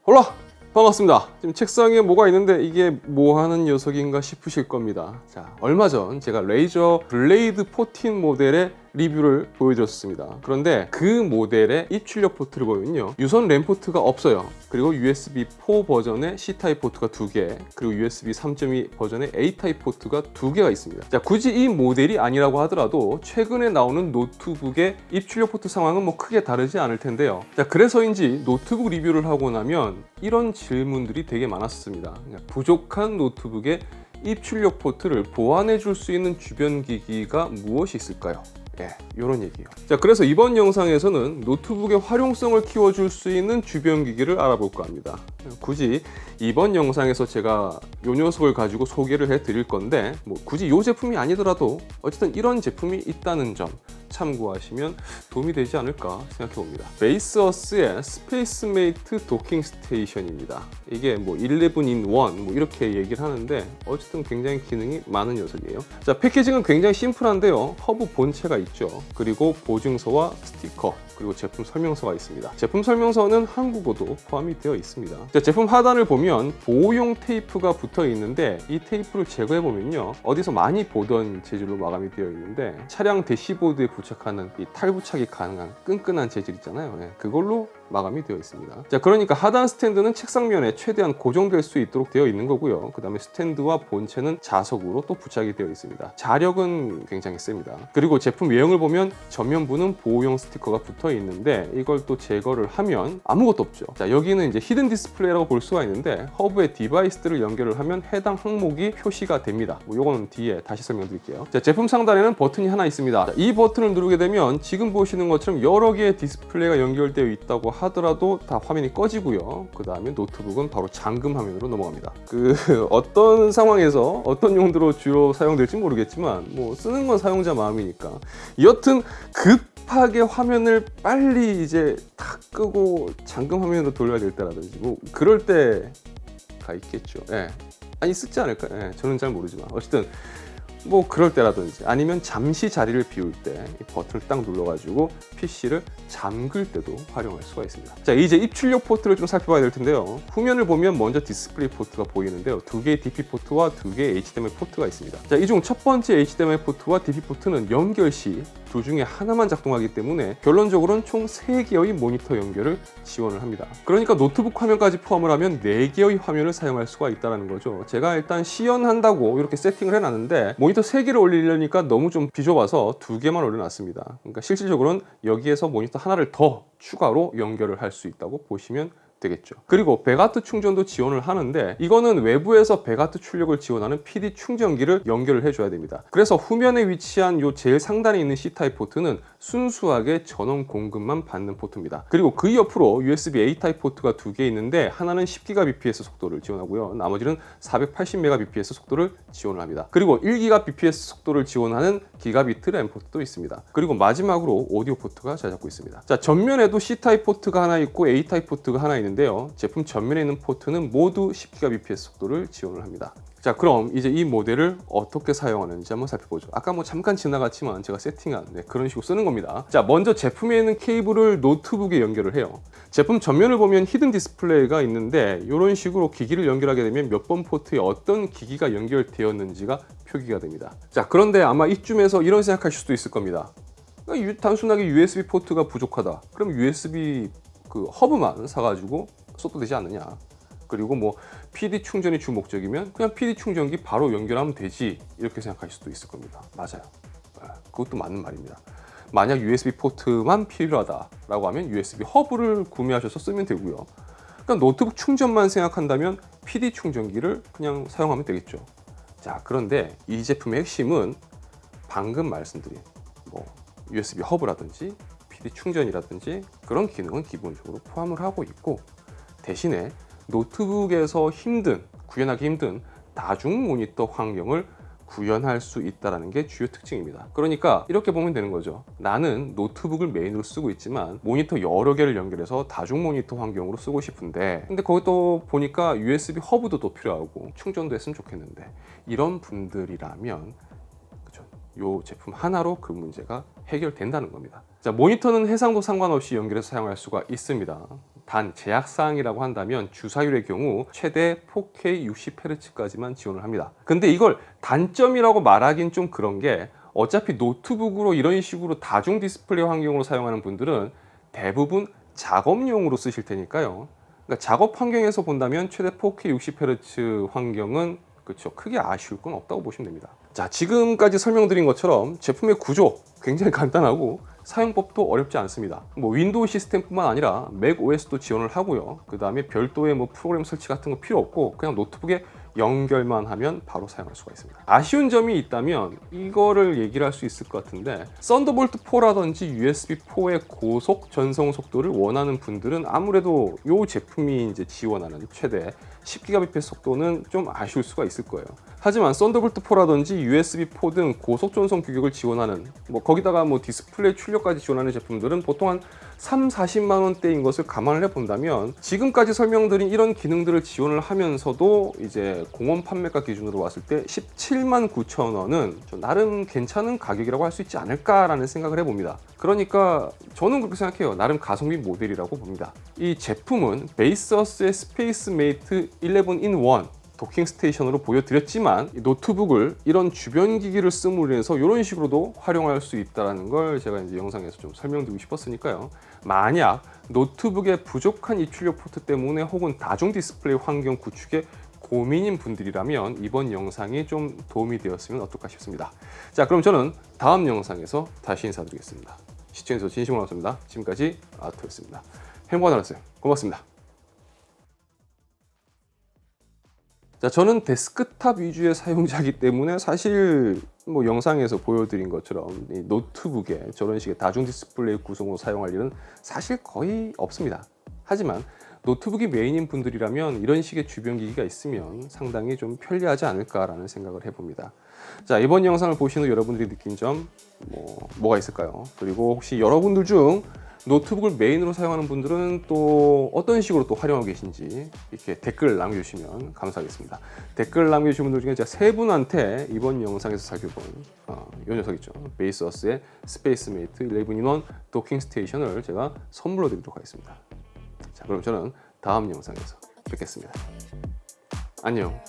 홀라! 반갑습니다. 지금 책상에 뭐가 있는데 이게 뭐 하는 녀석인가 싶으실 겁니다. 자, 얼마 전 제가 레이저 블레이드 14 모델의 리뷰를 보여드렸습니다. 그런데 그 모델의 입출력 포트를 보면요, 유선 램 포트가 없어요. 그리고 USB 4 버전의 C타입 포트가 2개, 그리고 USB 3.2 버전의 A타입 포트가 2개가 있습니다. 자, 굳이 이 모델이 아니라고 하더라도 최근에 나오는 노트북의 입출력 포트 상황은 뭐 크게 다르지 않을 텐데요. 자, 그래서인지 노트북 리뷰를 하고 나면 이런 질문들이 되게 많았습니다. 부족한 노트북의 입출력 포트를 보완해 줄 수 있는 주변 기기가 무엇이 있을까요? 이런 얘기예요. 자, 그래서 이번 영상에서는 노트북의 활용성을 키워줄 수 있는 주변 기기를 알아볼까 합니다. 굳이 이번 영상에서 제가 이 녀석을 가지고 소개를 해드릴 건데, 뭐 굳이 이 제품이 아니더라도 어쨌든 이런 제품이 있다는 점 참고하시면 도움이 되지 않을까 생각해 봅니다. 베이스어스의 스페이스메이트 도킹 스테이션입니다. 이게 뭐 11in 1 뭐 이렇게 얘기를 하는데 어쨌든 굉장히 기능이 많은 녀석이에요. 자, 패키징은 굉장히 심플한데요. 허브 본체가 있죠. 그리고 보증서와 스티커, 그리고 제품 설명서가 있습니다. 제품 설명서는 한국어도 포함이 되어 있습니다. 자, 제품 하단을 보면 보호용 테이프가 붙어 있는데 이 테이프를 제거해 보면요, 어디서 많이 보던 재질로 마감이 되어 있는데 차량 대시보드에 부착하는 이 탈부착이 가능한 끈끈한 재질 있잖아요. 그걸로 마감이 되어 있습니다. 자, 그러니까 하단 스탠드는 책상면에 최대한 고정될 수 있도록 되어 있는 거고요. 그 다음에 스탠드와 본체는 자석으로 또 부착이 되어 있습니다. 자력은 굉장히 셉니다. 그리고 제품 외형을 보면 전면부는 보호용 스티커가 붙어 있는데 이걸 또 제거를 하면 아무것도 없죠. 자, 여기는 이제 히든 디스플레이라고 볼 수가 있는데 허브에 디바이스들을 연결을 하면 해당 항목이 표시가 됩니다. 뭐 요거는 뒤에 다시 설명드릴게요. 자, 제품 상단에는 버튼이 하나 있습니다. 자, 이 버튼을 누르게 되면 지금 보시는 것처럼 여러 개의 디스플레이가 연결되어 있다고 하더라도 다 화면이 꺼지고요. 그 다음에 노트북은 바로 잠금 화면으로 넘어갑니다. 어떤 상황에서 어떤 용도로 주로 사용될지 모르겠지만 뭐 쓰는 건 사용자 마음이니까, 여튼 급하게 화면을 빨리 이제 다 끄고 잠금 화면으로 돌려야 될 때라든지 뭐 그럴 때가 있겠죠. 아니, 쓰지 않을까요? 저는 잘 모르지만 어쨌든 뭐 그럴 때라든지 아니면 잠시 자리를 비울 때 이 버튼을 딱 눌러가지고 PC를 잠글 때도 활용할 수가 있습니다. 자, 이제 입출력 포트를 좀 살펴봐야 될 텐데요. 후면을 보면 먼저 디스플레이 포트가 보이는데요. 2개의 DP 포트와 2개의 HDMI 포트가 있습니다. 자, 이 중 첫 번째 HDMI 포트와 DP 포트는 연결 시 둘 중에 하나만 작동하기 때문에 결론적으로는 총 3개의 모니터 연결을 지원을 합니다. 그러니까 노트북 화면까지 포함을 하면 4개의 화면을 사용할 수가 있다는 거죠. 제가 일단 시연한다고 이렇게 세팅을 해놨는데 모니터 3개를 올리려니까 너무 좀 비좁아서 2개만 올려놨습니다. 그러니까 실질적으로는 여기에서 모니터 하나를 더 추가로 연결을 할 수 있다고 보시면 되겠죠. 그리고 100W 충전도 지원을 하는데 이거는 외부에서 100W 출력을 지원하는 PD 충전기를 연결을 해줘야 됩니다. 그래서 후면에 위치한 요 제일 상단에 있는 C타입 포트는 순수하게 전원 공급만 받는 포트입니다. 그리고 그 옆으로 USB A타입 포트가 2개 있는데 하나는 10GBps 속도를 지원하고요. 나머지는 480Mbps 속도를 지원을 합니다. 그리고 1GBps 속도를 지원하는 기가비트 램 포트도 있습니다. 그리고 마지막으로 오디오 포트가 잘 잡고 있습니다. 자, 전면에도 C타입 포트가 하나 있고 A타입 포트가 하나 있는데 제품 전면에 있는 포트는 모두 10GBps 속도를 지원을 합니다. 자, 그럼 이제 이 모델을 어떻게 사용하는지 한번 살펴보죠. 아까 뭐 잠깐 지나갔지만 제가 세팅한 그런 식으로 쓰는 겁니다. 자, 먼저 제품에 있는 케이블을 노트북에 연결을 해요. 제품 전면을 보면 히든 디스플레이가 있는데 이런 식으로 기기를 연결하게 되면 몇 번 포트에 어떤 기기가 연결되었는지가 표기가 됩니다. 자, 그런데 아마 이쯤에서 이런 생각하실 수도 있을 겁니다. 단순하게 USB 포트가 부족하다. 그럼 USB 허브만 사가지고 써도 되지 않느냐. 그리고 뭐 PD 충전이 주 목적이면 그냥 PD 충전기 바로 연결하면 되지, 이렇게 생각하실 수도 있을 겁니다. 맞아요. 그것도 맞는 말입니다. 만약 USB 포트만 필요하다라고 하면 USB 허브를 구매하셔서 쓰면 되고요. 그러니까 노트북 충전만 생각한다면 PD 충전기를 그냥 사용하면 되겠죠. 자, 그런데 이 제품의 핵심은 방금 말씀드린 뭐 USB 허브라든지 PD 충전이라든지 그런 기능은 기본적으로 포함을 하고 있고, 대신에 노트북에서 구현하기 힘든 다중 모니터 환경을 구현할 수 있다는 게 주요 특징입니다. 그러니까 이렇게 보면 되는 거죠. 나는 노트북을 메인으로 쓰고 있지만 모니터 여러 개를 연결해서 다중 모니터 환경으로 쓰고 싶은데, 근데 거기도 보니까 USB 허브도 또 필요하고 충전도 했으면 좋겠는데, 이런 분들이라면 이 제품 하나로 그 문제가 해결된다는 겁니다. 자, 모니터는 해상도 상관없이 연결해서 사용할 수가 있습니다. 단 제약사항이라고 한다면 주사율의 경우 최대 4K 60Hz까지만 지원을 합니다. 근데 이걸 단점이라고 말하긴 좀 그런 게 어차피 노트북으로 이런 식으로 다중 디스플레이 환경으로 사용하는 분들은 대부분 작업용으로 쓰실 테니까요. 그러니까 작업 환경에서 본다면 최대 4K 60Hz 환경은 그렇죠. 크게 아쉬울 건 없다고 보시면 됩니다. 자, 지금까지 설명드린 것처럼 제품의 구조 굉장히 간단하고 사용법도 어렵지 않습니다. 뭐 윈도우 시스템뿐만 아니라 맥 OS도 지원을 하고요. 그 다음에 별도의 뭐 프로그램 설치 같은 거 필요 없고 그냥 노트북에 연결만 하면 바로 사용할 수가 있습니다. 아쉬운 점이 있다면 이거를 얘기를 할 수 있을 것 같은데 썬더볼트 4라든지 USB 4의 고속 전송 속도를 원하는 분들은 아무래도 이 제품이 이제 지원하는 최대 10Gbps 속도는 좀 아쉬울 수가 있을 거예요. 하지만 썬더볼트 4라든지 USB 4 등 고속 전송 규격을 지원하는 뭐 거기다가 뭐 디스플레이 출력까지 지원하는 제품들은 보통 한 40만 원대인 것을 감안을 해본다면 지금까지 설명드린 이런 기능들을 지원을 하면서도 이제 공원 판매가 기준으로 왔을 때 17만 9천 원은 좀 나름 괜찮은 가격이라고 할 수 있지 않을까라는 생각을 해봅니다. 그러니까 저는 그렇게 생각해요. 나름 가성비 모델이라고 봅니다. 이 제품은 베이서스의 스페이스메이트 11in1 도킹 스테이션으로 보여드렸지만 노트북을 이런 주변 기기를 씀으로 인해서 이런 식으로도 활용할 수 있다는 걸 제가 이제 영상에서 좀 설명드리고 싶었으니까요. 만약 노트북에 부족한 입출력 포트 때문에 혹은 다중 디스플레이 환경 구축에 고민인 분들이라면 이번 영상이 좀 도움이 되었으면 어떨까 싶습니다. 자, 그럼 저는 다음 영상에서 다시 인사드리겠습니다. 시청해주셔서 진심으로 감사합니다. 지금까지 아토였습니다. 행복한 하루 되세요. 고맙습니다. 자, 저는 데스크탑 위주의 사용자이기 때문에 사실 뭐 영상에서 보여드린 것처럼 이 노트북에 저런 식의 다중 디스플레이 구성으로 사용할 일은 사실 거의 없습니다. 하지만 노트북이 메인인 분들이라면 이런 식의 주변 기기가 있으면 상당히 좀 편리하지 않을까라는 생각을 해봅니다. 자, 이번 영상을 보시는 여러분들이 느낀 점 뭐가 있을까요? 그리고 혹시 여러분들 중 노트북을 메인으로 사용하는 분들은 또 어떤 식으로 또 활용하고 계신지 이렇게 댓글 남겨주시면 감사하겠습니다. 댓글 남겨주신 분들 중에 제가 세 분한테 이번 영상에서 살펴본 이 녀석 있죠. 베이서스의 스페이스메이트 11in1 도킹 스테이션을 제가 선물로 드리도록 하겠습니다. 자, 그럼 저는 다음 영상에서 뵙겠습니다. 안녕.